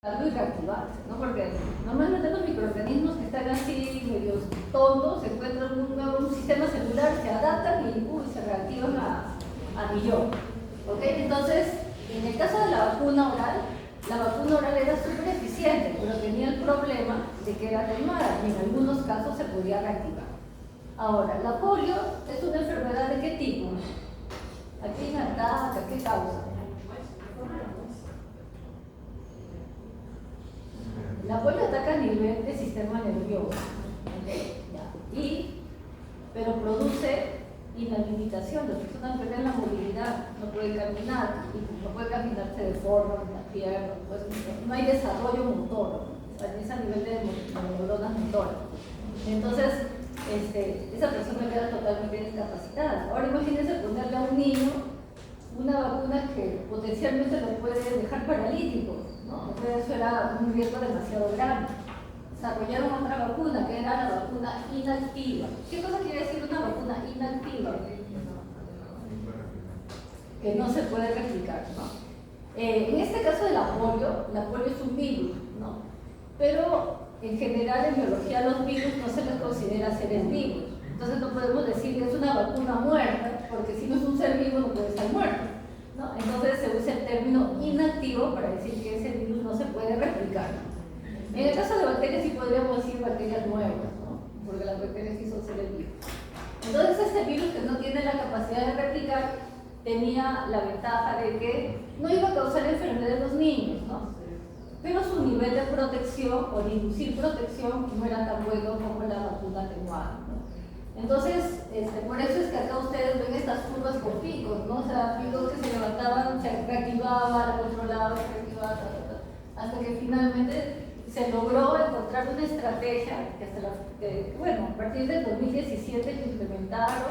y reactivarse, ¿no? Porque normalmente los microorganismos que están así medio tontos se encuentran un sistema celular, se adaptan y se reactivan a millón. ¿Ok? Entonces, en el caso de la vacuna oral era súper eficiente, pero tenía el problema de que era atenuada y en algunos casos se podía reactivar. Ahora, la polio es una enfermedad ¿de qué tipo? ¿A quién ataca? ¿Qué causa? La polio ataca a nivel del sistema nervioso, ¿okay? Pero produce inhabilitación. La persona pierde la movilidad, no puede caminar, y no puede caminarse de forma, la pierna, pues, no hay desarrollo motor, es a nivel de neuronas motoras. Entonces, esa persona queda totalmente discapacitada. Ahora imagínense ponerle a un niño una vacuna que potencialmente lo puede dejar paralítico, ¿no? Entonces eso era un riesgo demasiado grande. Desarrollaron otra vacuna que era la vacuna inactiva. ¿Qué cosa quiere decir una vacuna inactiva? Que no se puede replicar, ¿no? En este caso de la polio es un virus, ¿no? Pero en general en biología los virus no se les considera seres vivos. Entonces no podemos decir que es una vacuna muerta, porque si no es un ser vivo no puede estar muerto, ¿no? Entonces se usa el término inactivo para decir que ese virus no se puede replicar. En el caso de bacterias sí podríamos decir bacterias nuevas, ¿no? Porque las bacterias sí son seres vivos. Entonces este virus que no tiene la capacidad de replicar tenía la ventaja de que no iba a causar enfermedad en los niños, ¿no? Pero su nivel de protección o de inducir protección no era tan bueno como la vacuna atenuada, ¿no? Entonces, por eso es que acá ustedes ven estas curvas con picos, ¿no? O sea, picos que se levantaban, se reactivaba, la controlaba, se reactivaba, hasta que finalmente se logró encontrar una estrategia que bueno, a partir del 2017 se implementaron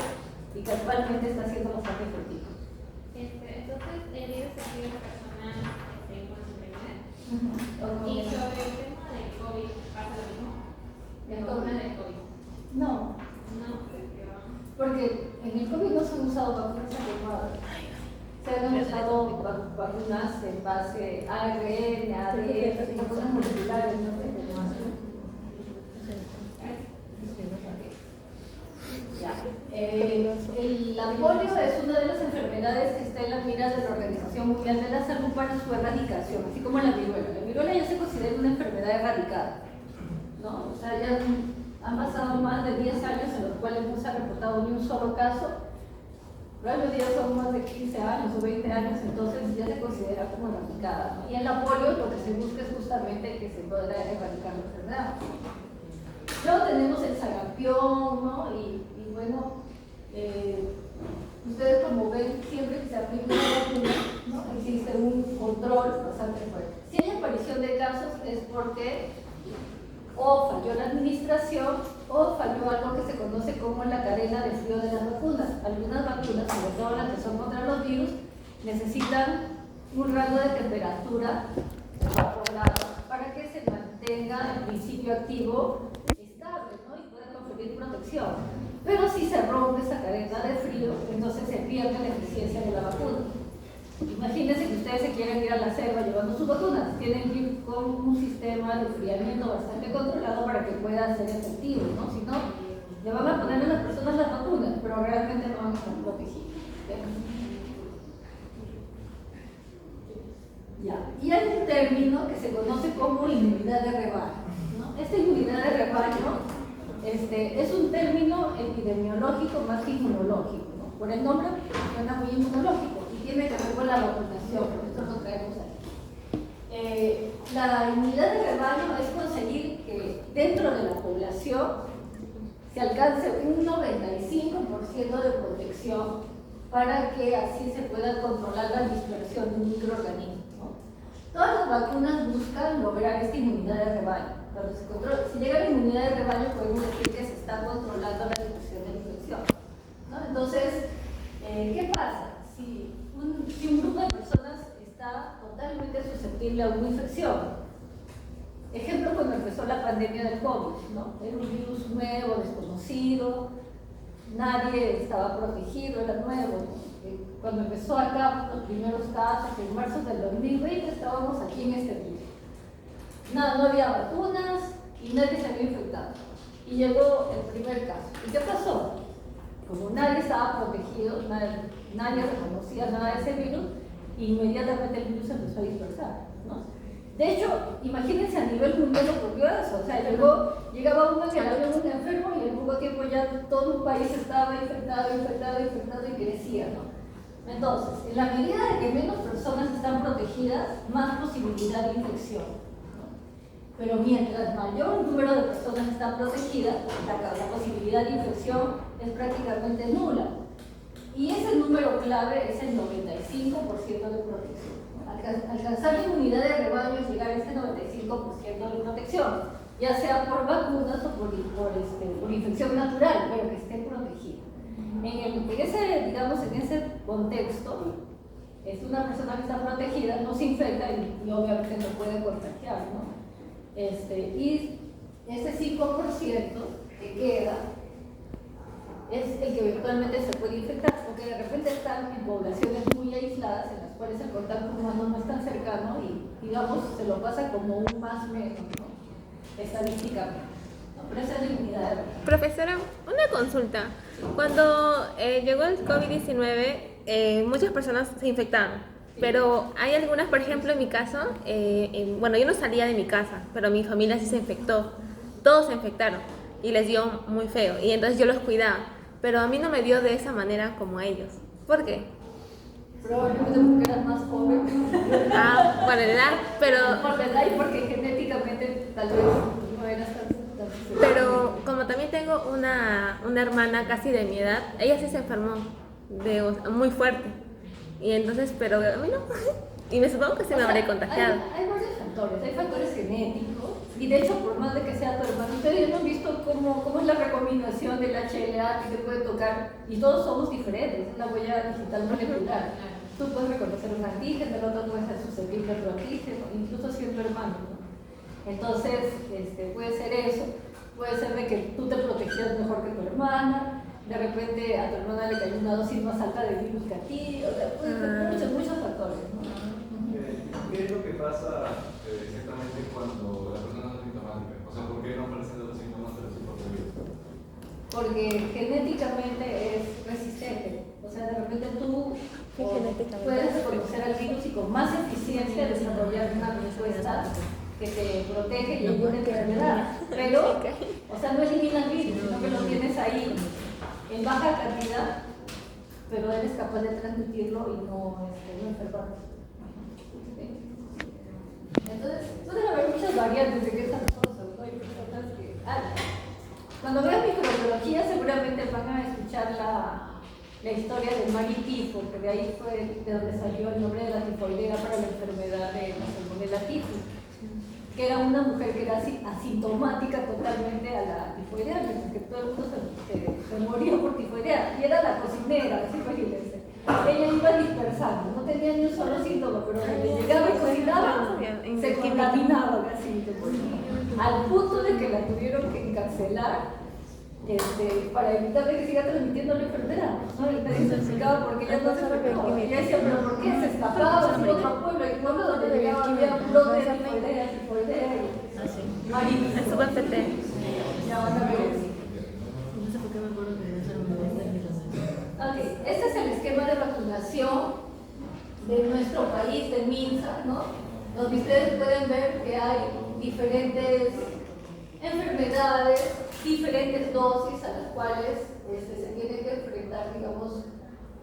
y que actualmente está siendo bastante efectivo. Entonces, el virus se escribe a personas con enfermedad. Y sobre el tema del COVID, ¿pasa lo mismo? ¿El vacuna del COVID? No, porque en el COVID no se han usado vacunas adecuadas. Se han usado vacunas en base a ARN, ADN, vacunas moleculares, no sé qué más. La polio es una de las enfermedades que está en la mira de la Organización Mundial de la Salud para su erradicación, así como la viruela. La viruela ya se considera una enfermedad erradicada, ¿no? O sea, ya han pasado más de 10 años en los cuales no se ha reportado ni un solo caso. Los días son más de 15 años o 20 años, entonces ya se considera como erradicada, ¿no? Y en la polio lo que se busca es justamente que se pueda erradicar la enfermedad. Luego tenemos el sarampión, ¿no? Y bueno, ustedes como ven, siempre que se aplica una vacuna, ¿no? Existe un control bastante fuerte. Si hay aparición de casos es porque o falló la administración o falló algo que se conoce como la cadena de frío de las vacunas. Algunas vacunas, sobre todo las que son contra los virus, necesitan un rango de temperatura para que se mantenga el principio activo estable, ¿no? Y pueda conferir protección. Pero si se rompe esa cadena de frío, entonces se pierde la eficiencia de la vacuna. Imagínense que ustedes se quieren ir a la selva llevando sus vacunas, tienen que ir con un sistema de enfriamiento bastante controlado para que pueda ser efectivo, ¿no? Si no, le van a poner a las personas las vacunas, pero realmente no van a estar protegidos. Ya. Y hay un término que se conoce como inmunidad de rebaño, ¿no? Esta inmunidad de rebaño es un término epidemiológico más que inmunológico, ¿no? Por el nombre suena muy inmunológico. Tiene que ver con la vacunación, por esto lo traemos aquí. La inmunidad de rebaño es conseguir que dentro de la población se alcance un 95% de protección para que así se pueda controlar la dispersión de un microorganismo, ¿no? Todas las vacunas buscan lograr esta inmunidad de rebaño. Cuando si llega la inmunidad de rebaño, podemos decir que se está controlando la dispersión de la infección, ¿no? Entonces, ¿qué pasa? Si un grupo de personas está totalmente susceptible a una infección, ejemplo cuando empezó la pandemia del COVID, ¿no? Era un virus nuevo, desconocido, nadie estaba protegido, era nuevo, ¿no? Cuando empezó acá los primeros casos, en marzo del 2020 estábamos aquí en este virus. no había vacunas y nadie se había infectado. Y llegó el primer caso. ¿Y qué pasó? Como nadie estaba protegido, nadie reconocía nada de ese virus, inmediatamente el virus se empezó a dispersar, ¿no? De hecho, imagínense a nivel mundial ocurrió eso, o sea, llegaba uno que había un enfermo y en poco tiempo ya todo un país estaba infectado y crecía, ¿no? Entonces, en la medida de que menos personas están protegidas, más posibilidad de infección, ¿no? Pero mientras mayor número de personas están protegidas, la posibilidad de infección es prácticamente nula. Y ese número clave es el 95% de protección. Alcanzar la inmunidad de rebaño es llegar a ese 95% de protección, ya sea por vacunas o por infección natural, pero que esté protegida. En ese contexto, es una persona que está protegida, no se infecta y obviamente no puede contagiar, ¿no? Y ese 5% que queda es el que eventualmente se puede infectar, porque de repente están en poblaciones muy aisladas, en las cuales el contacto humano no es tan cercano y, digamos, se lo pasa como un más menos, ¿no? Estadísticamente. ¿No? Pero esa es la inmunidad de rebaño. Profesora, una consulta. Cuando llegó el COVID-19, muchas personas se infectaron, pero hay algunas, por ejemplo, en mi caso, bueno, yo no salía de mi casa, pero mi familia sí se infectó. Todos se infectaron y les dio muy feo, y entonces yo los cuidaba, pero a mí no me dio de esa manera como a ellos. ¿Por qué? Probablemente porque eras más joven. Por la edad, pero... Por la edad y porque genéticamente tal vez no eras tan... Pero como también tengo una hermana casi de mi edad, ella sí se enfermó muy fuerte. Y entonces, pero a mí no. Y me supongo que se me habré contagiado. Hay varios factores, hay factores genéticos. Y de hecho, por más de que sea tu hermano, ustedes no han visto cómo es la recombinación del HLA que se puede tocar. Y todos somos diferentes, es la huella digital molecular. Tú puedes reconocer un antígeno, el otro puede ser susceptible a otro antígeno, incluso siendo hermano, ¿no? Entonces, puede ser eso, puede ser de que tú te protegías mejor que tu hermana, de repente a tu hermana le cayó una dosis más alta de virus que a ti, o sea, puede ser muchos factores, ¿no? ¿Qué es lo que pasa exactamente cuando la persona no es sintomática? O sea, ¿por qué no aparecen los síntomas de los virus? Porque genéticamente es resistente, o sea, de repente tú puedes reconocer al virus y con más eficiencia desarrollar una respuesta que te protege y impune tu enfermedad, pero, o sea, no elimina el virus, sino que lo tienes ahí en baja cantidad, pero eres capaz de transmitirlo y no enfermarte. Entonces, pueden haber muchas variantes de estas cosas, ¿no? Hay personas que... cuando vean microbiología seguramente van a escuchar la historia de Mary Tifo, que de ahí fue de donde salió el nombre de la tifoidea para la enfermedad de la salmonella tifus, que era una mujer que era asintomática totalmente a la tifoidea, porque todo el mundo se moría por tifoidea, y era la cocinera, así imagínense. Ella iba dispersando, no tenía ni un solo síntoma, pero cuando llegaba y cocinaba, se contaminaba así, al punto de que la tuvieron que encarcelar para evitar que siga transmitiendo la enfermedad, ¿no? Y nadie se explicaba por qué ella no se enfermó. Y ella decía, pero ¿por qué? Se escapaba hacia otro pueblo, y pueblo donde llegaba había un brote de tifoidea, Es súper PT. Ya van a ver eso. No sé por qué me acuerdo que debe ser un Ok, este es el esquema de vacunación de nuestro país, de MINSA, ¿no? Donde ustedes pueden ver que hay diferentes enfermedades, diferentes dosis a las cuales se tiene que enfrentar, digamos,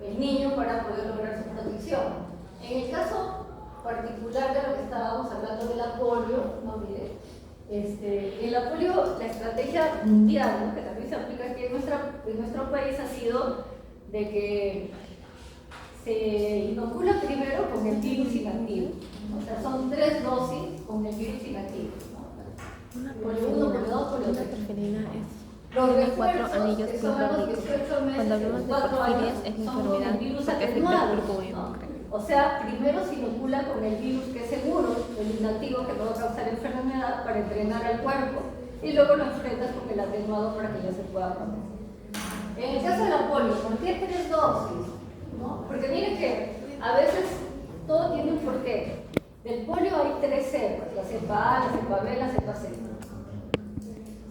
el niño para poder lograr su protección. En el caso particular de lo que estábamos hablando de la polio, no mire, en la polio la estrategia mundial, ¿no? Que también se aplica aquí en nuestro país, ha sido de que se inocula primero con el virus inactivo, ¿no? O sea, son 3 dosis con el virus inactivo, ¿no? Polio 1, polio 2, polio 3. Los Tiene 4 refuerzos, anillos que son a los 18 meses, Cuando hablamos de 4 porfirias años, es una son con el enfermedad virus porque afecta atenuado, al grupo B, ¿no? creo. O sea, primero se inocula con el virus que es seguro, el inactivo que no va a causar enfermedad para entrenar al cuerpo, y luego lo enfrentas con el atenuado para que ya se pueda proteger. En el caso de la polio, ¿por qué 3 dosis? ¿No? Porque miren que a veces todo tiene un porqué. Del polio hay 3 cepas, la cepa A, la cepa B, la cepa C.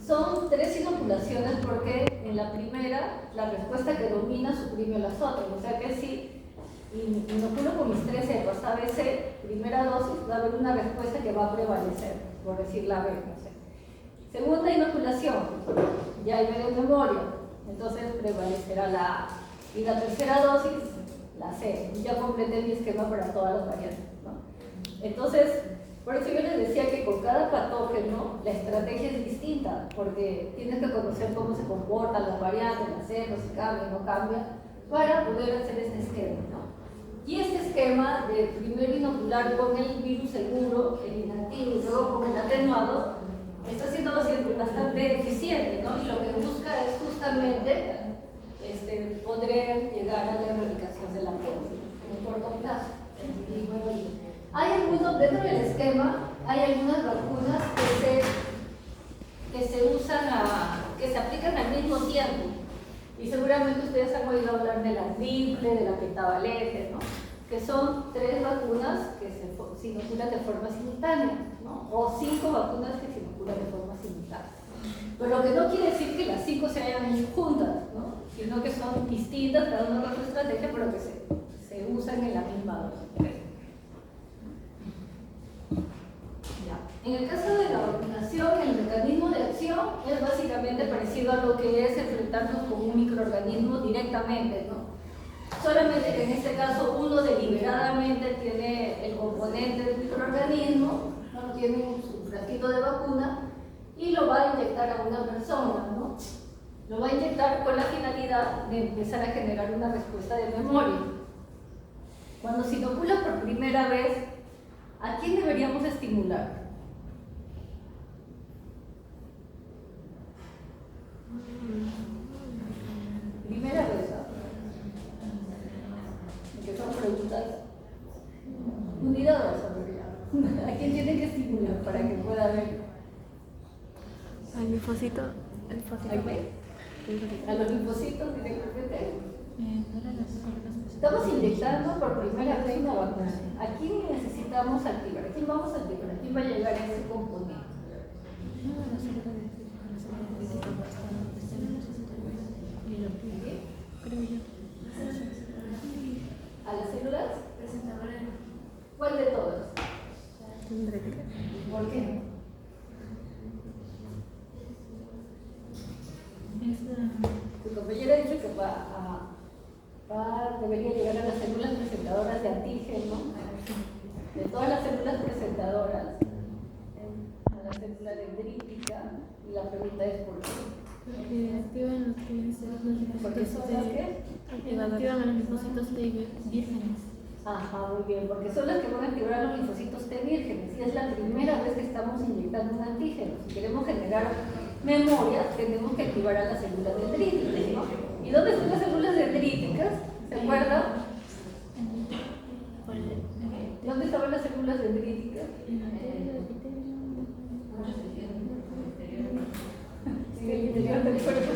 Son 3 inoculaciones porque en la primera la respuesta que domina suprime las otras. O sea que si inoculo con mis 3 cepas ABC, primera dosis, va a haber una respuesta que va a prevalecer, por decir la B, no sé. Segunda inoculación, ya hay medio memoria, entonces prevalecerá la A. Y la tercera dosis, la C. Ya completé mi esquema para todas las variantes, ¿no? Entonces, por eso yo les decía que con cada patógeno la estrategia es distinta, porque tienes que conocer cómo se comportan las variantes, las cepas, si cambian o no cambian, para poder hacer este esquema, ¿no? Y este esquema de primero inocular con el virus seguro, el inactivo y luego con el atenuado, está siendo bastante eficiente, ¿no? Y lo que busca es justamente poder llegar a la erradicación de la COVID en un corto plazo. Y bueno, hay algunos, dentro del esquema, hay algunas vacunas que se usan, que se aplican al mismo tiempo. Y seguramente ustedes han oído hablar de la triple, de la pentavalente, ¿no? Que son 3 vacunas que se inoculan de forma simultánea, ¿no? O 5 vacunas que se inoculan de forma simultánea. Pero lo que no quiere decir que las 5 se hayan hecho juntas, ¿no? Sino que son distintas, cada una con su estrategia, pero que se usan en la misma dosis. En el caso de la vacunación, el mecanismo de acción es básicamente parecido a lo que es enfrentarnos con un microorganismo directamente, ¿no? Solamente que en este caso uno deliberadamente tiene el componente del microorganismo, ¿no? Tiene un frasquito de vacuna y lo va a inyectar a una persona, ¿no? Lo va a inyectar con la finalidad de empezar a generar una respuesta de memoria. Cuando se inocula por primera vez, ¿a quién deberíamos estimular? Primera vez, ¿no? Que son preguntas unidas, ¿a quién tiene que estimular para que pueda ver? Al linfocito. A los linfocitos directamente. Estamos inyectando por primera vez una vacuna. ¿A quién necesitamos activar? ¿A quién vamos a activar? ¿A quién va a llegar ese componente? ¿A las células? ¿Cuál de todas? ¿Por qué? Tu compañera dice que debería llegar a las células presentadoras de antígeno, de todas las células presentadoras, a la célula dendrítica, y la pregunta es ¿por qué? Porque son las que activan a los linfocitos T vírgenes. Ajá, muy bien, porque son las que van a activar a los linfocitos T vírgenes y es la primera vez que estamos inyectando un antígeno. Si queremos generar memoria, tenemos que activar a las células dendríticas, ¿no? ¿Y dónde están las células dendríticas? ¿Se acuerdan? ¿Dónde estaban las células dendríticas? En el interior del cuerpo.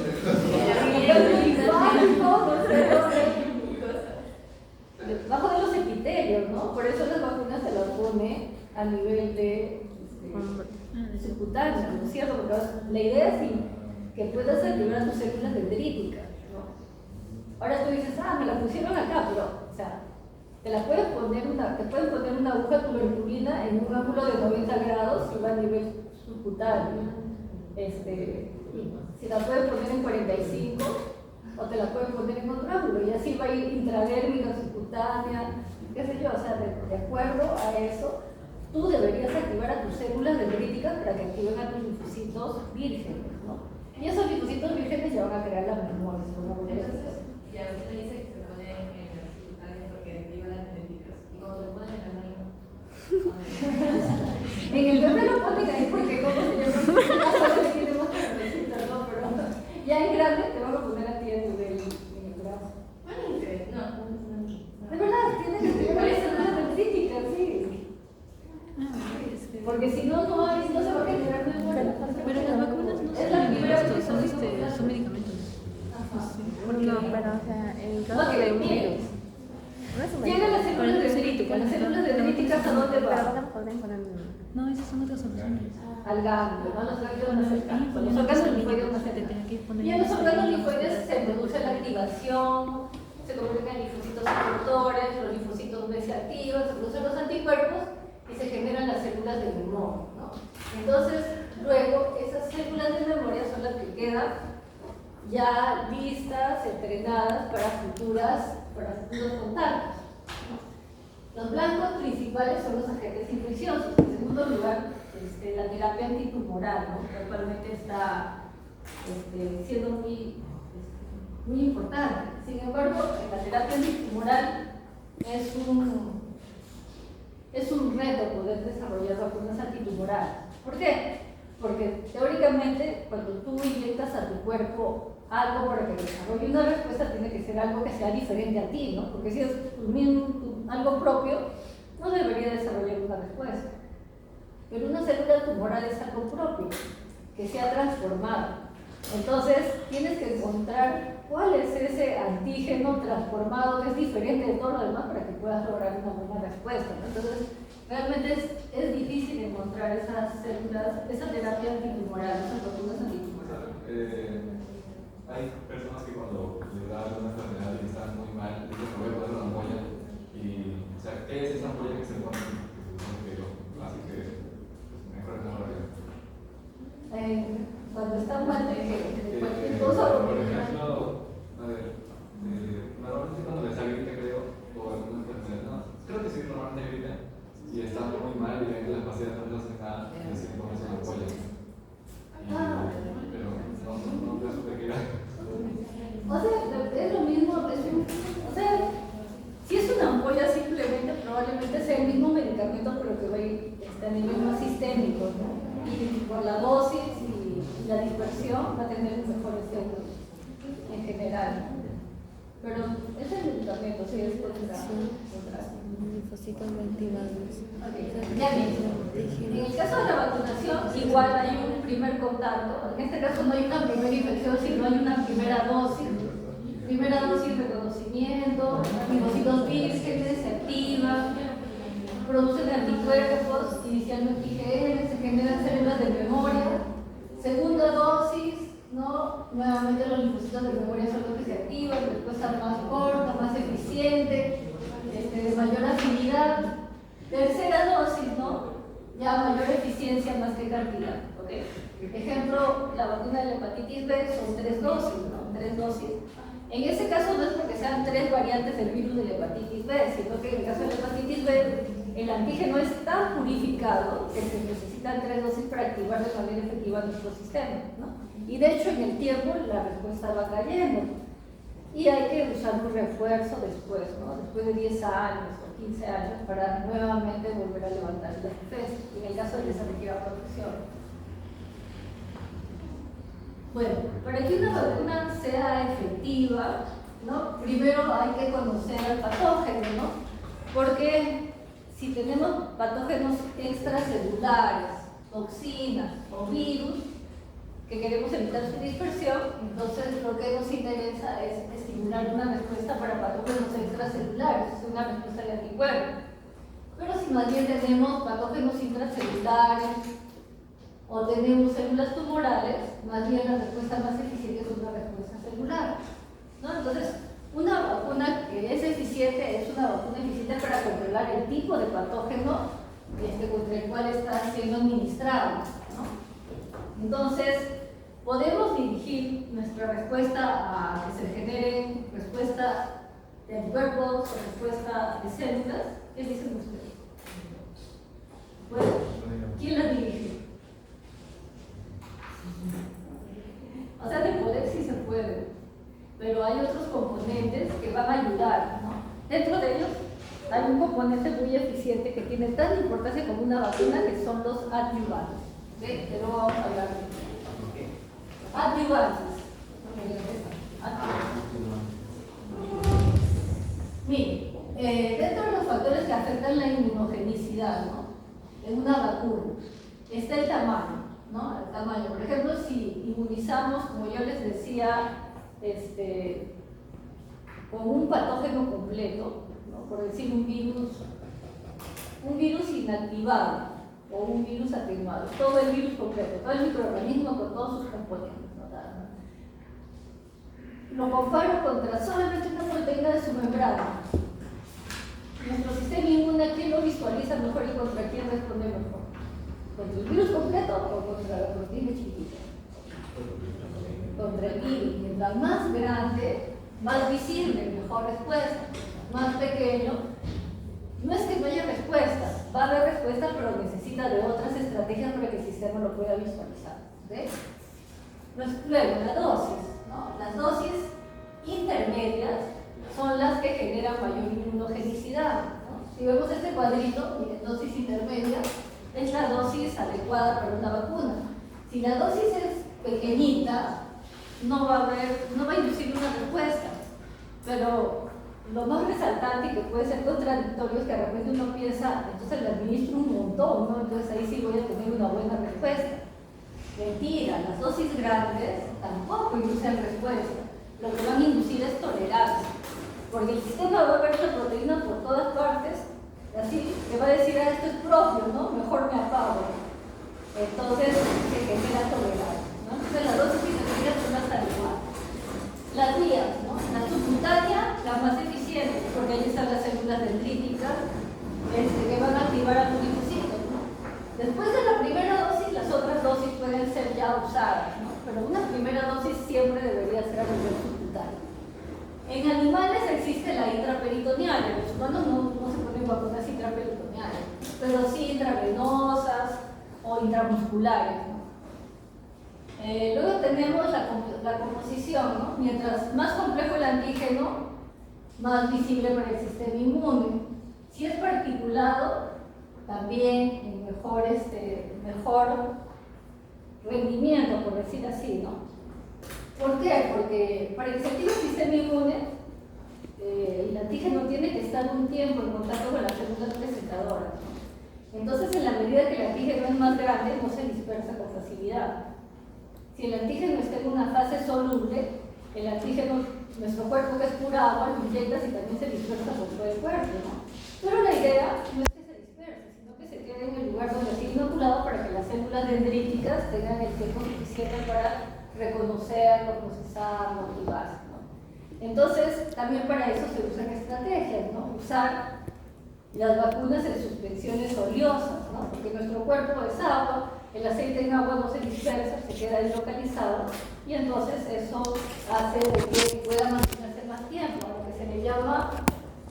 Debajo de los epitelios, ¿no? Por eso las vacunas se las pone a nivel de subcutáneo, ¿no es cierto? Porque la idea es que puedas activar tus células dendríticas, ¿no? Ahora tú dices, me la pusieron acá, pero, o sea, te pueden poner una aguja tuberculina en un ángulo de 90 grados y va a nivel subcutáneo. Si la pueden poner en 45 o te la pueden poner en otro ángulo y así va a ir intradérmica, subcutánea, qué sé yo, o sea, de acuerdo a eso, tú deberías activar a tus células dendríticas para que activen a tus linfocitos vírgenes, ¿no? Y esos linfocitos vírgenes ya van a crear las memorias, Y a veces dice que se pone en las subcutaneas porque activa las dendríticas. Y cuando lo ponen en la mano. En el bebé lo ponen ahí porque como se llama, tiene más carnecitas, ¿no? Pero ya en grande te van a poner a ti en el brazo. De verdad, tienes que activar las células dendríticas, sí. Porque si no, no se va a generar memoria. Pero las vacunas no Es la primera vez que son medicamentos. No, pero o sea, en caso de un virus. No es un Llegan las células dendríticas. Las células dendríticas ubicas a dónde Pero va? van a poder poner... No, esas son otras opciones. Al ganglio, ¿no? Los ganglios van a acercar. Los órganos linfoides van a acercar. Y en los órganos linfoides se produce la activación, se convierten en linfocitos secretores, los linfocitos B se activan, se producen los anticuerpos y se generan las células de memoria, ¿no? Entonces, luego, esas células de memoria son las que quedan ya listas, entrenadas para futuros contactos, ¿no? Los blancos principales son los agentes infecciosos. En segundo lugar, la terapia antitumoral, ¿no? Que actualmente está siendo muy importante. Sin embargo, la terapia antitumoral es un reto poder desarrollar vacunas antitumorales. ¿Por qué? Porque teóricamente, cuando tú inyectas a tu cuerpo algo para que desarrolle una respuesta, tiene que ser algo que sea diferente a ti, ¿no? Porque si es algo propio, no debería desarrollar una respuesta. Pero una célula tumoral es algo propio, que se ha transformado. Entonces, tienes que encontrar cuál es ese antígeno transformado que es diferente de todo lo demás para que puedas lograr una buena respuesta, ¿no? Entonces, realmente es difícil encontrar esas células, esa terapia antitumoral, esas vacunas antitumorales. Hay personas que cuando les da alguna enfermedad y están muy mal, dicen que voy a poner una ampolla. O sea, ¿qué es esa ampolla que se pone? Así que mejor no lo veo. Cuando está mal de cualquier cosa. Por ejemplo, a ver, normalmente cuando les da gripe, creo, o alguna enfermedad, no, creo que sí, normalmente gripe, y están muy mal y ven que las pastillas no les hacen nada, deciden ponerse una ampolla. Pero no te supe que era. O sea, es lo mismo, o sea, si es una ampolla simplemente probablemente sea el mismo medicamento pero que va a ir a nivel más sistémico, ¿no? Y por la dosis y la dispersión va a tener mejor efecto en general. Pero es el medicamento, sí, es otra. Linfocitos activados. Ya bien. En el caso de la vacunación, igual hay un primer contacto. En este caso no hay una primera infección, sino hay una primera dosis. Primera dosis de reconocimiento, linfocitos vírgenes se activan, producen anticuerpos, inicialmente IgM, se generan células de memoria. Segunda dosis, ¿no? Nuevamente los linfocitos de memoria son los que se activan, respuesta más corta, más eficiente, de mayor afinidad. Tercera dosis, ¿no? Ya mayor eficiencia más que cantidad, ¿ok? Ejemplo, la vacuna de la hepatitis B son 3 dosis, ¿no? 3 dosis. En ese caso no es porque sean 3 variantes del virus de la hepatitis B, sino que en el caso de la hepatitis B, el antígeno es tan purificado que se necesitan 3 dosis para activar de manera efectiva nuestro sistema, ¿no? Y de hecho en el tiempo la respuesta va cayendo. Y hay que usar un refuerzo después, ¿no? Después de 10 años o 15 años para nuevamente volver a levantar las defensas, en el caso de que se requiera protección. Bueno, para que una vacuna sea efectiva, ¿no? Primero hay que conocer al patógeno, ¿no? Porque si tenemos patógenos extracelulares, toxinas o virus, que queremos evitar su dispersión, entonces lo que nos interesa es estimular una respuesta para patógenos extracelulares, una respuesta de anticuerpos. Pero si más bien tenemos patógenos intracelulares o tenemos células tumorales, más bien la respuesta más eficiente es una respuesta celular, ¿no? Entonces, una vacuna que es eficiente es una vacuna eficiente para controlar el tipo de patógeno contra el cual está siendo administrado, ¿no? Entonces, podemos dirigir nuestra respuesta a que se genere respuesta de anticuerpos o respuesta de células. ¿Qué dicen ustedes? Bueno, ¿quién las dirige? O sea, de poder sí se puede, pero hay otros componentes que van a ayudar, ¿no? Dentro de ellos hay un componente muy eficiente que tiene tanta importancia como una vacuna, que son los adyuvantes. ¿Ok? Que luego vamos a hablar de eso. Adyuvantes. Miren, dentro de los factores que afectan la inmunogenicidad, ¿no? En una vacuna está el tamaño, ¿no? El tamaño. Por ejemplo, si inmunizamos, como yo les decía, con un patógeno completo, ¿no? Por decir un virus un virus inactivado o un virus atenuado, todo el virus completo, todo el microorganismo con todos sus componentes. Lo comparo contra solamente una proteína de su membrana. Nuestro sistema inmune, ¿quién lo visualiza mejor y contra quién responde mejor? ¿Contra el virus completo o contra la proteína chiquitita? Contra el virus. Mientras más grande, más visible, mejor respuesta. Más pequeño, no es que no haya respuesta, va a haber respuesta, pero necesita de otras estrategias para que el sistema lo pueda visualizar. ¿Ves? Luego, la dosis. ¿No? Las dosis intermedias son las que generan mayor inmunogenicidad. ¿No? Si vemos este cuadrito, miren, dosis intermedia es la dosis adecuada para una vacuna. Si la dosis es pequeñita, no va a inducir una respuesta. Pero lo más resaltante y que puede ser contradictorio es que de repente uno piensa, entonces le administro un montón, ¿no? Entonces ahí sí voy a tener una buena respuesta. Mentira, las dosis grandes tampoco inducen respuesta. Lo que van a inducir es tolerancia. Porque el sistema va a ver la proteína por todas partes, así que va a decir, esto es propio, ¿no? Mejor me apago. Entonces se genera tolerancia, ¿no? Entonces las dosis intermedias son las adecuadas. Las vías, ¿no? La subcutánea, la más eficiente, porque ahí están las células dendríticas que van a activar a tu linfocito, ¿no? Después de la primera dosis, las otras dosis pueden ser ya usadas, ¿no? Pero una primera dosis siempre debería ser a nivel subcutáneo. En animales existe la intraperitoneal, en los humanos no se ponen vacunas intraperitoneales, pero sí intravenosas o intramusculares, ¿no? Luego tenemos la composición, ¿no? Mientras más complejo el antígeno, más visible para el sistema inmune. Si es particulado, también en mejor rendimiento, por decir así, ¿no? ¿Por qué? Porque para que se active el sistema inmune, el antígeno tiene que estar un tiempo en contacto con las células presentadoras, ¿no? Entonces, en la medida que el antígeno es más grande, no se dispersa con facilidad. Si el antígeno está en una fase soluble, el antígeno, nuestro cuerpo que es pura agua, lo inyecta y también se dispersa por todo el cuerpo, ¿no? Pero la idea no es que se disperse, sino que se quede en el lugar donde esté inoculado para que las células dendríticas tengan el tiempo suficiente para reconocerlo, procesarlo, activarse, ¿no? Entonces, también para eso se usan estrategias, ¿no? Usar las vacunas en suspensiones oleosas, ¿no? Porque nuestro cuerpo es agua, el aceite en agua no se dispersa, se queda deslocalizado y entonces eso hace de que pueda mantenerse más tiempo, lo que se le llama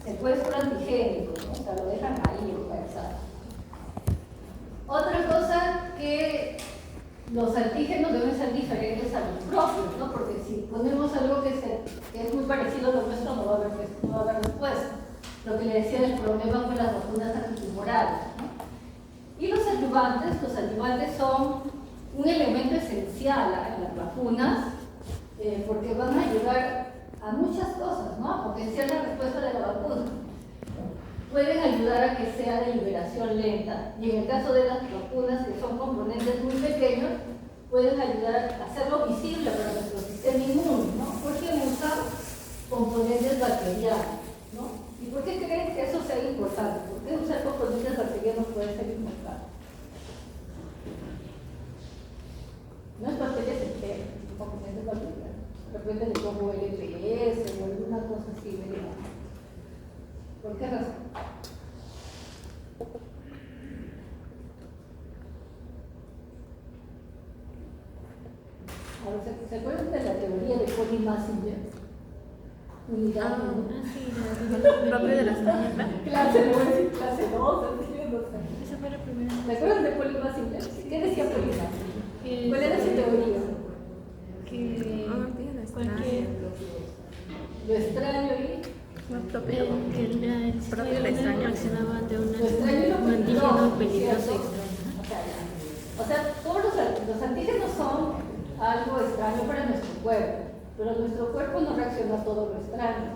secuestro antigénico, ¿no? O sea, lo dejan ahí localizado. Otra cosa que los antígenos deben ser diferentes a los propios, ¿no? Porque si ponemos algo que es muy parecido a lo nuestro, no va a haber respuesta. Lo que le decía del problema con las vacunas antitumorales, ¿no? Y los ayudantes son un elemento esencial en las vacunas porque van a ayudar a muchas cosas, ¿no? A potenciar la respuesta de la vacuna. Pueden ayudar a que sea de liberación lenta y en el caso de las vacunas que son componentes muy pequeños, pueden ayudar a hacerlo visible para nuestro sistema inmune, ¿no? Porque usan componentes bacterianos, ¿no? ¿Y por qué creen que eso sea importante? ¿Por qué usar componentes bacterianos puede ser importante? No es bacterias enteras, son componentes bacterianos. De repente le pongo LPS o alguna cosa así, ¿verdad? ¿Por qué razón? Ahora, ¿se acuerdan de la teoría de Coli-Massinger? Unidad propio de las niñas, ¿verdad? Clase 2, clase 2, no sé. Esa fue la primera. ¿Se acuerdan de Coli-Massinger? ¿Qué decía Coli-Massinger? ¿Cuál era su teoría? Que cualquier Lo extraño y que el sistema inmune reaccionaba ante lo extraño y lo un antígeno peligroso ¿cierto? y extraño. O sea, todos los antígenos son algo extraño para nuestro cuerpo, pero nuestro cuerpo no reacciona a todo lo extraño,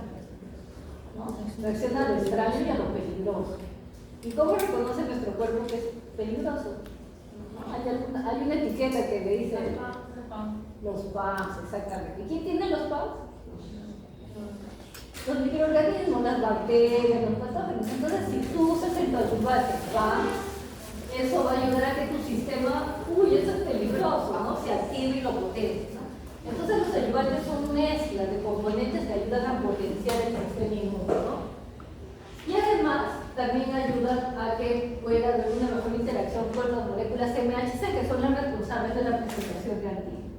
¿no? Reacciona a lo extraño y a lo peligroso. ¿Y cómo reconoce nuestro cuerpo que es peligroso? ¿No? Hay una etiqueta que le dice los PAMs, exactamente. ¿Y quién tiene los PAMs? los microorganismos, las bacterias, los patógenos. Entonces, si tú usas el coadyuvante PAM, eso va a ayudar a que tu sistema, uy, eso es peligroso, ¿no? Se active y lo potente, ¿no? Entonces, los ayudantes son mezclas de componentes que ayudan a potenciar el sistema inmune, ¿no? Y además, también ayudan a que pueda haber una mejor interacción con las moléculas MHC, que son las responsables de la presentación de antígenos.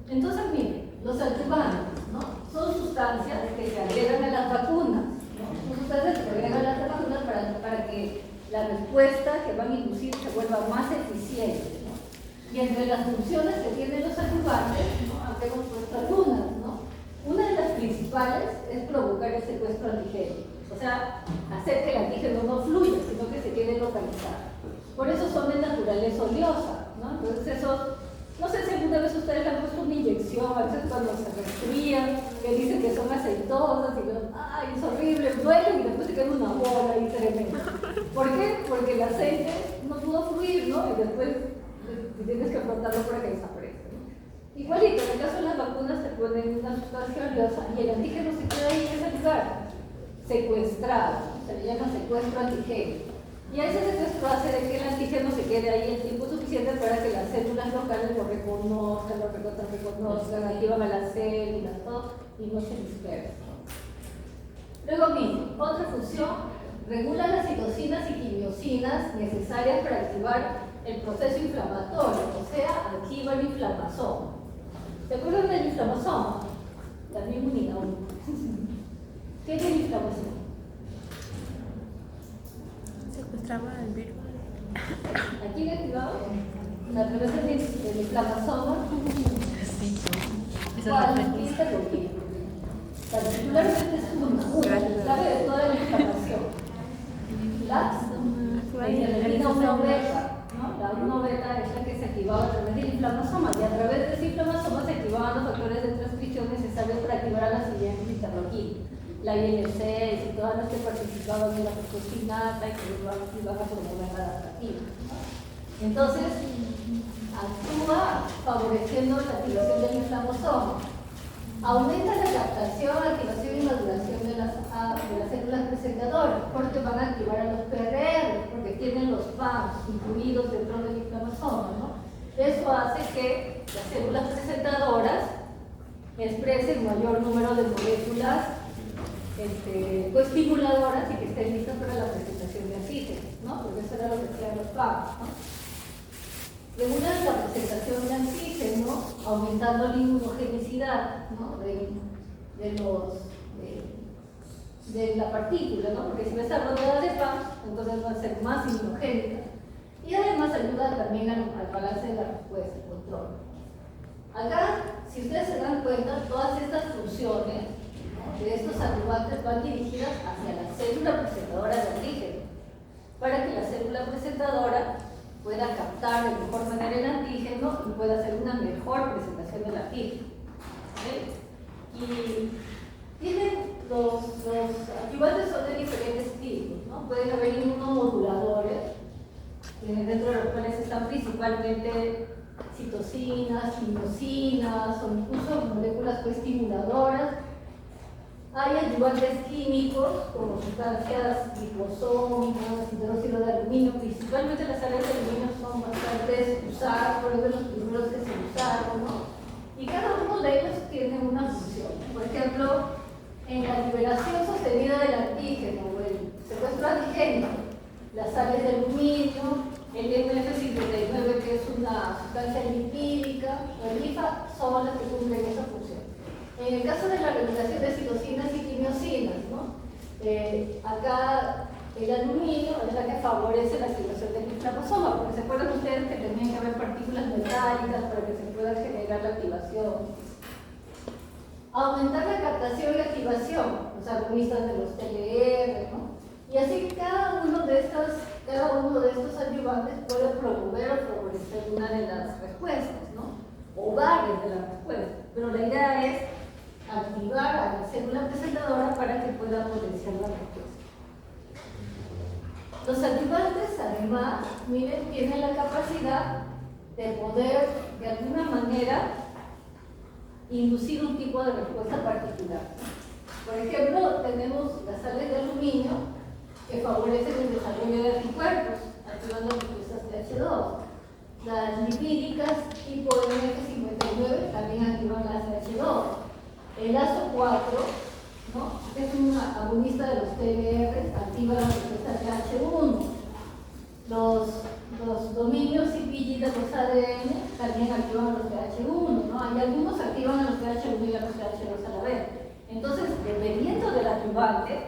Entonces, miren, los adyuvantes, ¿no? Son sustancias que se agregan a las vacunas, ¿no? Son sustancias que se agregan a las vacunas para que la respuesta que van a inducir se vuelva más eficiente, ¿no? Y entre las funciones que tienen los adyuvantes, ¿no? Hemos puesto algunas, ¿no? Una de las principales es provocar el secuestro antigénico, o sea, hacer que el antígeno no fluya, sino que se quede localizado. Por eso son de naturaleza oleosa, ¿no? Entonces esos, no sé si alguna vez ustedes le han puesto una inyección, a veces cuando se resfrían, que dicen que son aceitosas y que, ay, es horrible, duele y después se queda una bola ahí tremenda. ¿Por qué? Porque el aceite no pudo fluir, ¿no? Y después tienes que frotarlo para que desaparezca, ¿no? Igualito, en el caso de las vacunas te ponen una sustancia oleosa y el antígeno se queda ahí en ese lugar, secuestrado, se le llama secuestro antigénico. Y ese secuestro hace de que el antígeno se quede ahí el tiempo suficiente para que las células locales lo reconozcan, activan a las células, todo, y no se dispersen. Luego, miren, otra función, regula las citocinas y quimiosinas necesarias para activar el proceso inflamatorio, o sea, activa el inflamasoma. ¿Se acuerdan del inflamasoma? La misma unidad. ¿Qué es el inflamasoma? Secuestraba el virus. Aquí le activado a través del inflamasoma. ¿Cuál es la proteína? Particularmente es una clave de toda la inflamación. La interleucina 1 beta, ¿no? La 1 beta es la que se activaba a través del inflamasoma y a través de ese inflamasoma se activaban los factores de transcripción necesarios para activar a la siguiente interleuquina, la IL-6 y todas las que participaban en la fosfocinasa y que iban a promover la adaptativa, ¿no? Entonces, actúa favoreciendo la activación del inflamosoma. Aumenta la captación, activación y maduración de las células presentadoras, porque van a activar a los PRR, porque tienen los PAMs incluidos dentro del inflamasoma, ¿no? Eso hace que las células presentadoras expresen mayor número de moléculas coestimuladoras y que estén listas para la presentación de antígenos, ¿no? Porque eso era lo que hacían los PAMs, ¿no? Regulan la presentación de antígenos, aumentando la inmunogenicidad, ¿no? de la partícula, ¿no? Porque si va a estar rodeada de PAM, entonces va a ser más inmunogénica. Y además ayuda también al balance de la respuesta, el control. Acá, si ustedes se dan cuenta, todas estas funciones, ¿no? de estos adyuvantes van dirigidas hacia la célula presentadora de antígeno, para que la célula presentadora pueda captar de mejor manera el antígeno y pueda hacer una mejor presentación del antígeno. ¿Okay? Y tienen los adyuvantes son de diferentes tipos, ¿no? Pueden haber inmunomoduladores, dentro de los cuales están principalmente citocinas, quimiosinas o incluso moléculas coestimuladoras. Hay ayudantes químicos como sustancias liposómicas, hidróxido de aluminio, principalmente las sales de aluminio son bastante usadas, fueron de los primeros que se usaron, ¿no? Y cada uno de ellos tiene una función. Por ejemplo, en la liberación sostenida del antígeno o el secuestro antigénico, las sales de aluminio, el MF59 que es una sustancia lipídica, o el IFA son las que cumplen esa función. En el caso de la regulación de citocinas y quimiosinas, ¿no? Acá el aluminio es la que favorece la activación del inflamosoma, porque se acuerdan ustedes que tenían que haber partículas metálicas para que se pueda generar la activación. Aumentar la captación y activación, los agonistas de los TLR, ¿no? Y así cada uno de estos ayudantes puede promover o favorecer una de las respuestas, ¿no? O varias de las respuestas, pero la idea es activar a la célula presentadora para que pueda potenciar la respuesta. Los ayudantes, además, miren, tienen la capacidad de poder, de alguna manera, inducir un tipo de respuesta particular. Por ejemplo, tenemos las sales de aluminio que favorecen el desarrollo de anticuerpos, activando respuestas TH2. Las lipídicas tipo NF59 también activan las TH2. El ASO4, ¿no?, que es un agonista de los TLR, activa la respuesta TH1. Los dominios CPG de los ADN también activan a los TH1, ¿no? Hay algunos que activan a los TH1 y a los TH2 a la vez. Entonces, dependiendo del activante,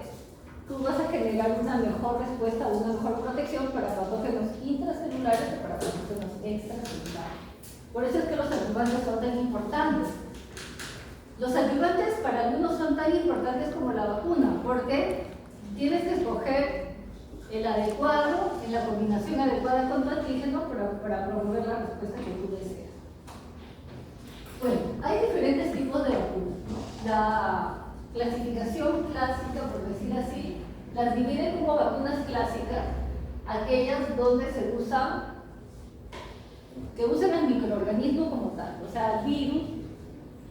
tú vas a generar una mejor respuesta, una mejor protección para patógenos intracelulares o para patógenos extracelulares. Por eso es que los activantes son tan importantes. Los activantes para algunos son tan importantes como la vacuna, porque tienes que escoger el adecuado, en la combinación adecuada con tu antígeno para promover la respuesta que tú deseas. Bueno, hay diferentes tipos de vacunas, ¿no? La clasificación clásica, por decir así, las divide como vacunas clásicas, aquellas donde se usan, que usan el microorganismo como tal, o sea, el virus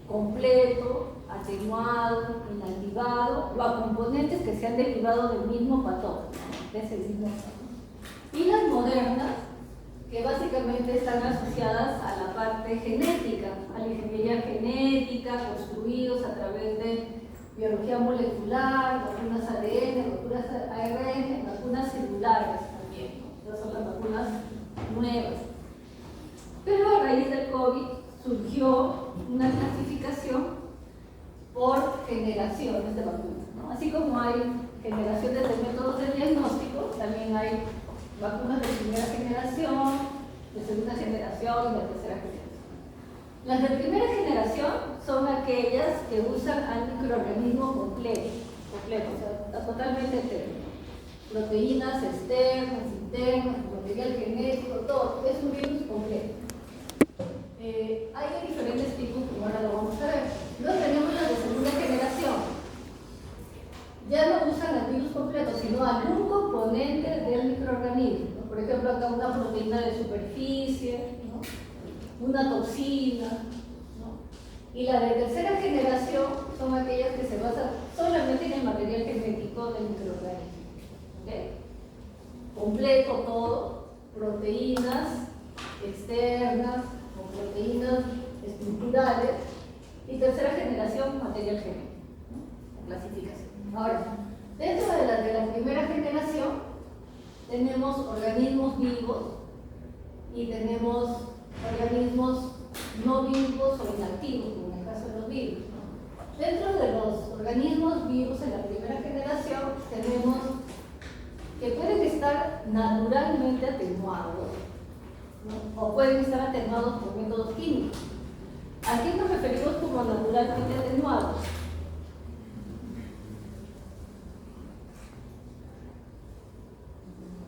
completo, atenuado, inactivado, o a componentes que se han derivado del mismo patógeno, de ese mismo patógeno. Y las modernas, que básicamente están asociadas a la parte genética, a la ingeniería genética, construidos a través de biología molecular, vacunas ADN, vacunas ARN, vacunas celulares también, ¿no? Esas son las vacunas nuevas. Pero a raíz del COVID surgió una clasificación por generaciones de vacunas, ¿no? Así como hay generaciones de métodos de diagnóstico, también hay vacunas de primera generación, de segunda generación y de tercera generación. Las de primera generación son aquellas que usan al microorganismo completo, o sea, está totalmente entero. Proteínas externas, internas, material genético, todo, es un virus completo. Hay diferentes tipos, como ahora lo vamos a ver. Luego tenemos las de segunda generación. Ya no usan el virus completo, sino algún componente del microorganismo, ¿no? Por ejemplo, acá una proteína de superficie, ¿no?, una toxina, ¿no? Y la de tercera generación son aquellas que se basan solamente en el material genético del microorganismo, ¿okay? Completo todo, proteínas externas o proteínas estructurales, y tercera generación material genético, ¿no?, clasificación. Ahora, dentro de la primera generación tenemos organismos vivos y tenemos organismos no vivos o inactivos, como en el caso de los virus, ¿no? Dentro de los organismos vivos en la primera generación tenemos que pueden estar naturalmente atenuados, ¿no?, o pueden estar atenuados por métodos químicos. ¿A qué nos referimos como naturalmente atenuados?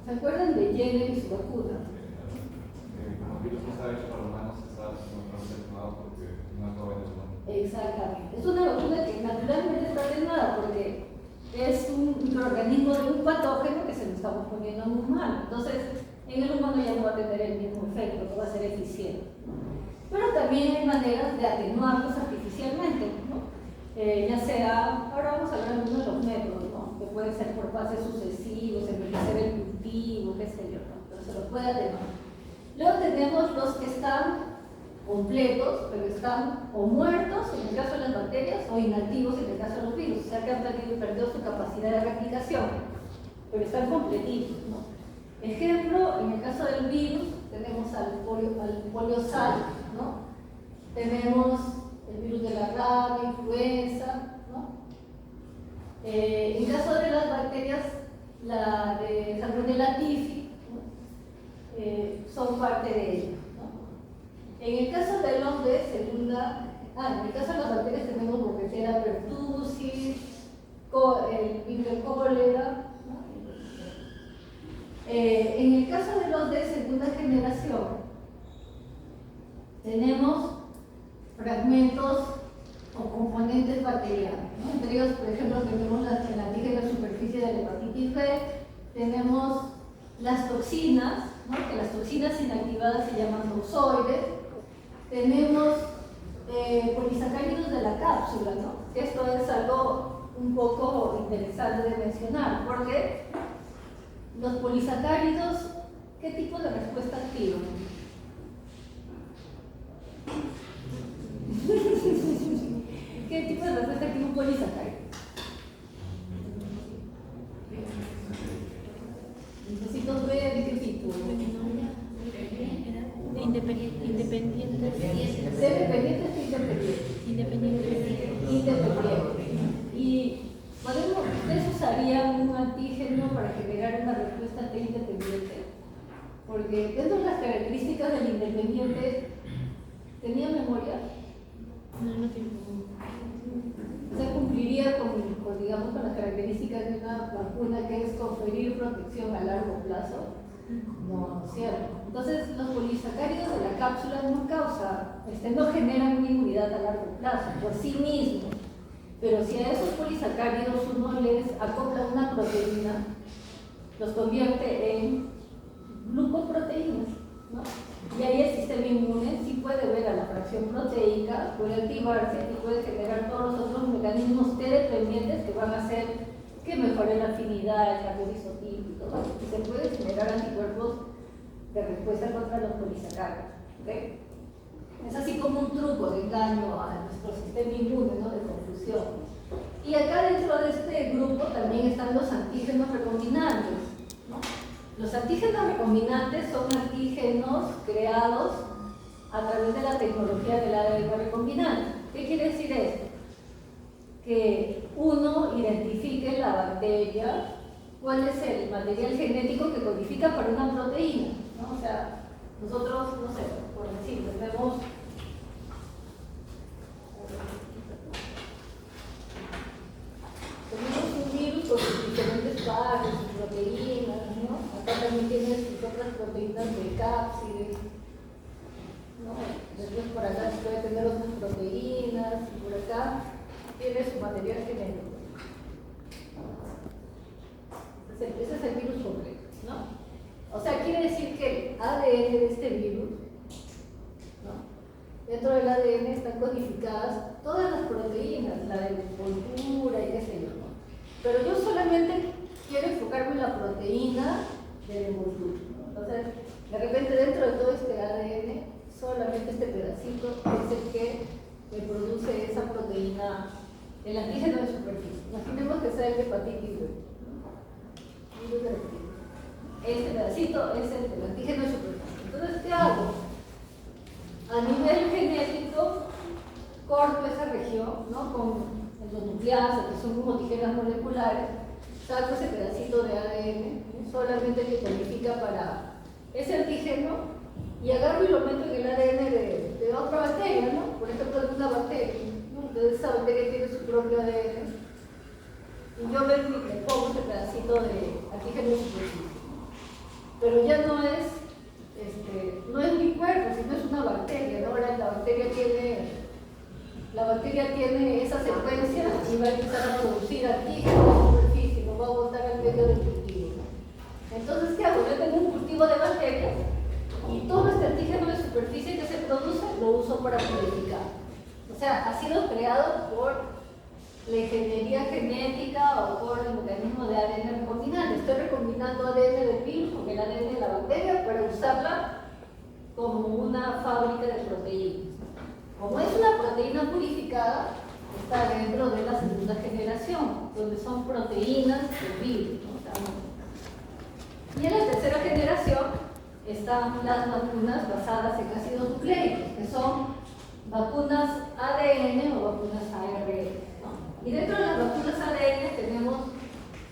¿Se acuerdan de Jenner y su vacuna? Como el virus no está hecho para humanos, está atenuado porque no es joven del mundo. Exactamente. Es una vacuna que naturalmente está atenuada porque es un microorganismo de un patógeno que se lo estamos poniendo en un humano. Entonces, en el humano ya no va a tener el mismo efecto, no va a ser eficiente. Pero también hay maneras de atenuarlos artificialmente, ¿no? Ya sea, ahora vamos a hablar de uno de los métodos, ¿no?, que puede ser por pases sucesivos, enriquecer el cultivo, qué sé yo, ¿no?, pero se los puede atenuar. Luego tenemos los que están completos, pero están o muertos en el caso de las bacterias o inactivos en el caso de los virus, o sea que han perdido su capacidad de replicación, pero están completitos, ¿no? Ejemplo, en el caso del virus tenemos al poliosal, ¿no? Tenemos el virus de la rabia, influenza, ¿no? En el caso de las bacterias, la de Salmonella typhi, ¿no?, son parte de ello, ¿no? En el caso de los de segunda, en el caso de las bacterias tenemos Bordetella pertussis, el virus cólera, ¿no? En el caso de los de segunda generación, tenemos fragmentos o componentes bacterianos, ¿no? Entre ellos, por ejemplo, tenemos el antígeno de superficie de la hepatitis B, tenemos las toxinas, ¿no?, que las toxinas inactivadas se llaman toxoides, tenemos polisacáridos de la cápsula, ¿no?, que esto es algo un poco interesante de mencionar, porque los polisacáridos, ¿qué tipo de respuesta activan? ¿Qué tipo de respuesta activa un polisacárido? Necesito ver qué tipo. Independiente. ¿Ser dependiente o independiente? Independiente. Y ¿ustedes usarían un antígeno para generar una respuesta T independiente? Porque dentro de las características del independiente, ¿tenía memoria? No tiene. O sea, cumpliría digamos, con las características de una vacuna, que es conferir protección a largo plazo. No, no es cierto. Entonces, los polisacáridos de la cápsula no generan una inmunidad a largo plazo por sí mismos. Pero si a esos polisacáridos uno les acopla una proteína, los convierte en glucoproteínas, ¿no? Y ahí el sistema inmune sí puede ver a la fracción proteica, puede activarse y puede generar todos los otros mecanismos T dependientes que van a hacer que mejore la afinidad, el cambio isotípico, ¿no? Y se pueden generar anticuerpos de respuesta contra los polisacáridos. ¿Okay? Es así como un truco de engaño a nuestro sistema inmune, ¿no? De confusión. Y acá dentro de este grupo también están los antígenos recombinantes, ¿no? Los antígenos recombinantes son antígenos creados a través de la tecnología del ADN recombinante. ¿Qué quiere decir esto? Que uno identifique en la bacteria cuál es el material genético que codifica para una proteína, ¿no? O sea, nosotros, no sé, por decir, tenemos un virus con sus diferentes partes, sus proteínas, ¿no? Acá también tiene sus otras proteínas de cápsides, ¿no? Después por acá puede tener otras proteínas, y por acá tiene su material genético. Ese es el virus completo, ¿no? O sea, quiere decir que el ADN de este virus, ¿no? Dentro del ADN están codificadas todas las proteínas, la de envoltura y qué sé yo, ¿no? Pero yo solamente quiero enfocarme en la proteína de envoltura, ¿no? Entonces, de repente dentro de todo este ADN, solamente este pedacito es el que me produce esa proteína, el antígeno de superficie. Imaginemos que sea el hepatitis B, ¿no? Virus de hepatitis. Este pedacito es el antígeno de superficie. Entonces, ¿qué hago? A nivel genético, corto esa región, ¿no? Con endonucleasa, que son como tijeras moleculares, saco ese pedacito de ADN, ¿no? Solamente que codifica para ese antígeno, y agarro y lo meto en el ADN de otra bacteria, ¿no? Por ejemplo, de una bacteria, ¿no? Entonces esa bacteria tiene su propio ADN, y yo vengo y le pongo ese pedacito de antígeno de superficie. Pero ya no es mi cuerpo, sino es una bacteria, ¿no? Ahora la bacteria tiene esa secuencia y va a empezar a producir antígenos de superficie y lo va a botar al medio del cultivo, ¿no? Entonces, ¿qué hago? Yo tengo un cultivo de bacterias y todo este antígeno de superficie que se produce lo uso para purificar. O sea, ha sido creado por la ingeniería genética o por el mecanismo de ADN recombinante. Estoy recombinando ADN del virus con el ADN de la bacteria para usarla como una fábrica de proteínas. Como es una proteína purificada, está dentro de la segunda generación, donde son proteínas del virus, ¿no? Y en la tercera generación están las vacunas basadas en ácidos nucleicos, que son vacunas ADN o vacunas ARN, ¿no? Y dentro de las vacunas ADN tenemos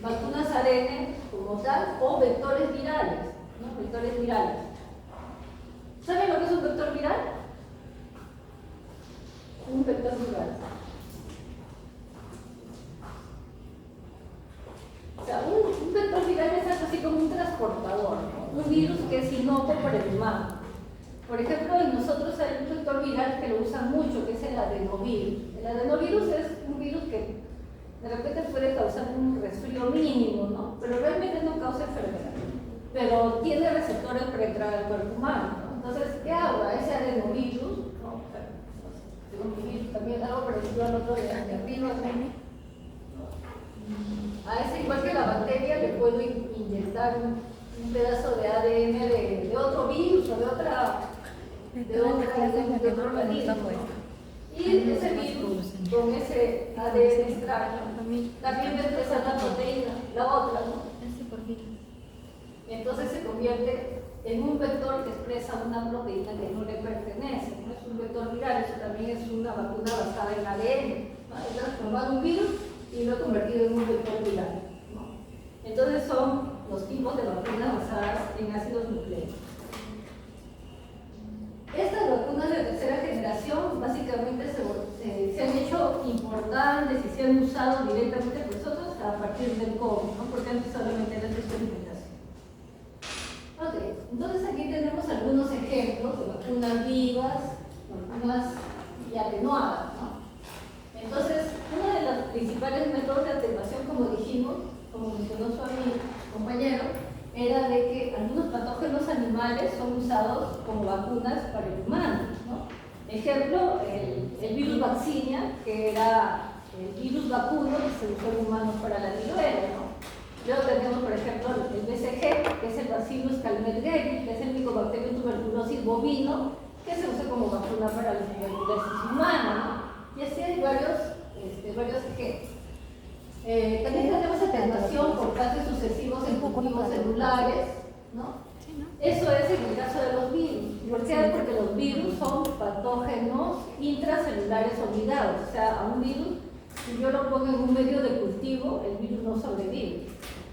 vacunas ARN como tal o vectores virales, ¿no? Vectores virales. ¿Saben lo que es un vector viral? Un vector viral. O sea, un vector viral es algo así como un transportador, ¿no? Un virus que es inocuo para el humano. Por ejemplo, en nosotros hay un vector viral que lo usan mucho, que es el adenovirus. El adenovirus es un virus que de repente puede causar un resfrío mínimo, ¿no? Pero realmente no causa enfermedad. Pero tiene receptores para entrar al cuerpo humano, ¿no? Entonces, ¿qué hago? A ese adenovirus, ¿no? También algo parecido al otro de arriba, ¿no? A esa, igual que la bacteria, le puedo inyectar un pedazo de ADN de otro virus o de otro organismo. Y ese virus, con ese ADN extraño, también va a expresar la proteína, la otra, ¿no? Entonces se convierte en un vector que expresa una proteína que no le pertenece, no es un vector viral, eso también es una vacuna basada en ADN, ¿no? He transformado un virus y lo he convertido en un vector viral, ¿no? Entonces son los tipos de vacunas basadas en ácidos nucleicos. Estas vacunas de tercera generación básicamente se han hecho importantes y se han usado directamente por nosotros a partir del COVID, ¿no? Porque antes solamente era de experimentación. Ok, entonces aquí tenemos algunos ejemplos de vacunas vivas, vacunas y atenuadas, ¿no? Entonces, uno de los principales métodos de atenuación, como dijimos, como mencionó su compañero, era de que algunos patógenos animales son usados como vacunas para el humano, ¿no? Ejemplo, el virus vaccinia, que era el virus vacuno que se usó en humanos para la viruela, ¿no? Luego tenemos, por ejemplo, el BCG, que es el Bacillus calmette-guerin, que es el Mycobacterium tuberculosis bovino, que se usa como vacuna para la tuberculosis humana, ¿no? Y así hay varios ejemplos. También tenemos atenuación por pases sucesivos en cultivos celulares, ¿no? Eso es en el caso de los virus. ¿Por qué? Porque los virus son patógenos intracelulares obligados. O sea, a un virus, si yo lo pongo en un medio de cultivo, el virus no sobrevive.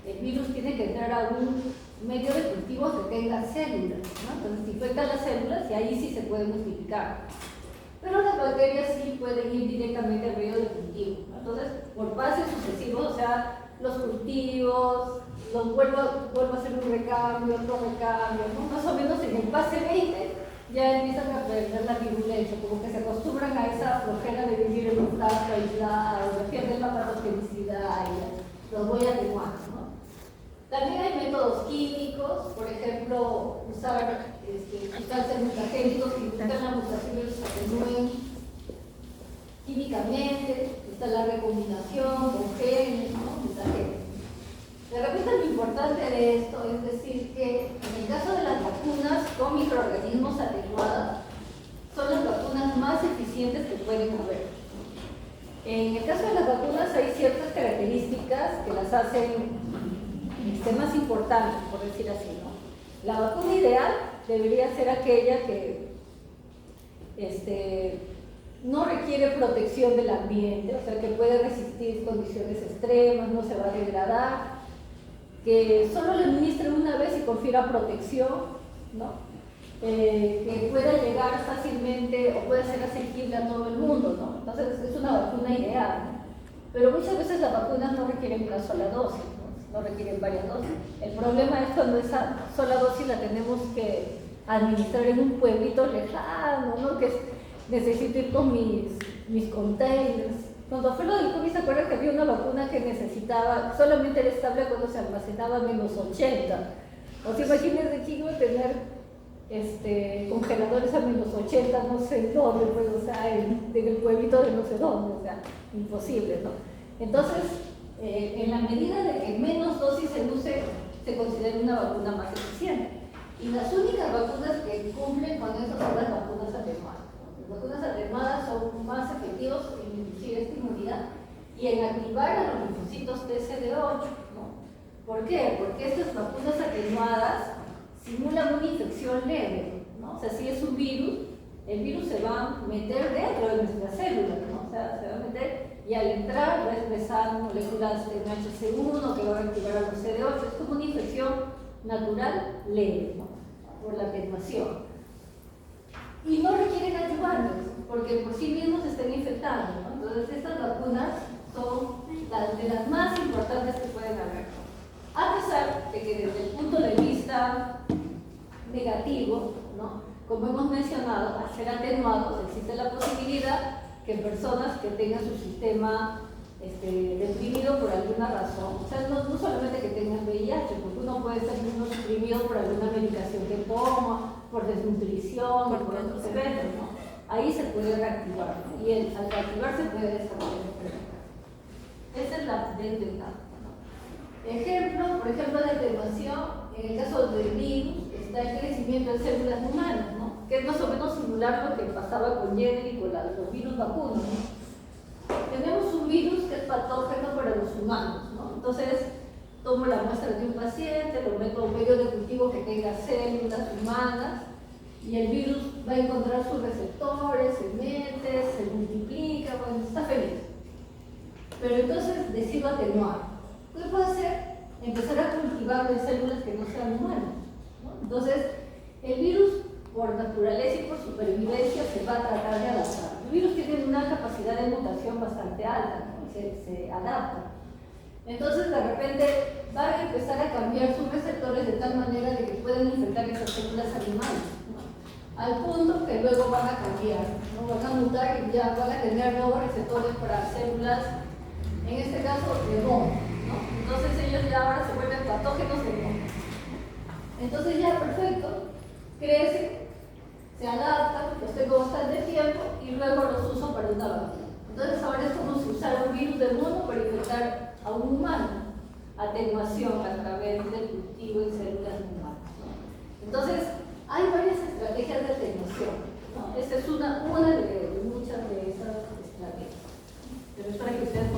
El virus tiene que entrar a un medio de cultivo que tenga células, ¿no? Entonces, infecta las células y ahí sí se puede multiplicar. Pero las bacterias sí pueden ir directamente al medio de cultivo, ¿no? Entonces, por pases sucesivos, o sea, los cultivos, los vuelvo a hacer un recambio, otro recambio, ¿no? Más o menos en el pase 20 ya empiezan a perder la virulencia, como que se acostumbran a esa flojera de vivir en un frasco aislado, pierden la patogenicidad y los voy atenuando, ¿no? También hay métodos químicos, por ejemplo, usar sustancias mutagénicos que buscan la mutación y los atenúen químicamente, está la recombinación con genes, ¿no? Mutagénicos. De repente lo importante de esto es decir que en el caso de las vacunas con microorganismos atenuadas, son las vacunas más eficientes que pueden haber. En el caso de las vacunas hay ciertas características que las hacen más importantes, por decir así, ¿no? La vacuna ideal debería ser aquella que no requiere protección del ambiente, o sea, que puede resistir condiciones extremas, no se va a degradar, que solo le administren una vez y confiera protección, ¿no? Que pueda llegar fácilmente o pueda ser asequible a todo el mundo, ¿no? Entonces es una vacuna ideal, ¿no? Pero muchas veces las vacunas no requieren una sola dosis, no requieren varias dosis. El problema es cuando esa sola dosis la tenemos que administrar en un pueblito lejano, ¿no? Que necesito ir con mis containers. Cuando fue lo del COVID, ¿se acuerdan que había una vacuna que necesitaba, solamente era estable cuando se almacenaba a -80? O sea, imagínense que iba a tener congeladores a -80, no sé dónde, pues, o sea, en el pueblito de no sé dónde, o sea, imposible, ¿no? Entonces, en la medida de que menos dosis se use, se considera una vacuna más eficiente. Y las únicas vacunas que cumplen con eso son las vacunas atenuadas. Las vacunas atenuadas son más efectivas en inducir esta inmunidad y en activar a los linfocitos TCD8, ¿no? ¿Por qué? Porque estas vacunas atenuadas simulan una infección leve, ¿no? O sea, si es un virus, el virus se va a meter dentro de nuestras células, ¿no? O sea, se va a meter y al entrar va a expresar moléculas de MHC1 que van a activar a los CD8. Es como una infección natural leve, ¿no? Por la atenuación. Y no requieren ayudantes, porque por sí mismos se están infectando, ¿no? Entonces estas vacunas son de las más importantes que pueden haber. A pesar de que desde el punto de vista negativo, ¿no? Como hemos mencionado, al ser atenuados existe la posibilidad que personas que tengan su sistema deprimido por alguna razón, o sea, no solamente que tengan VIH, porque uno puede estar suprimido por alguna medicación que toma, por desnutrición, por otros eventos, ¿no? Ahí se puede reactivar, ¿no? Y al reactivarse puede desarrollar enfermedad. Esa es la desventaja, ¿no? Ejemplo, por ejemplo, de atenuación, en el caso del virus, está el crecimiento de células humanas, ¿no? Que es más o menos similar a lo que pasaba con Jenner y con los virus vacunos, ¿no? Tenemos un virus que es patógeno para los humanos, ¿no? Entonces, tomo la muestra de un paciente, lo meto a un medio de cultivo que tenga células humanas, y el virus va a encontrar sus receptores, se mete, se multiplica, bueno, está feliz. Pero entonces decido atenuar. ¿Qué puedo hacer? Empezar a cultivar de células que no sean humanas, ¿no? Entonces, el virus, por naturaleza y por supervivencia, se va a tratar de adaptar. Los virus tienen una capacidad de mutación bastante alta, ¿no? Se adaptan. Entonces, de repente, van a empezar a cambiar sus receptores de tal manera de que pueden infectar esas células animales, ¿no? Al punto que luego van a cambiar, ¿no? Van a mutar y ya van a tener nuevos receptores para células, en este caso, de mono, ¿no? Entonces, ellos ya ahora se vuelven patógenos de mono. Entonces, ya perfecto, crecen, se adaptan, los tengo bastante tiempo y luego los uso para una vacuna. Entonces, ahora es como si usara un virus del mono para infectar a un humano, atenuación a través del cultivo en células humanas, ¿no? Entonces, hay varias estrategias de atenuación, ¿no? Esa es una de muchas de esas estrategias. Pero es para que ustedes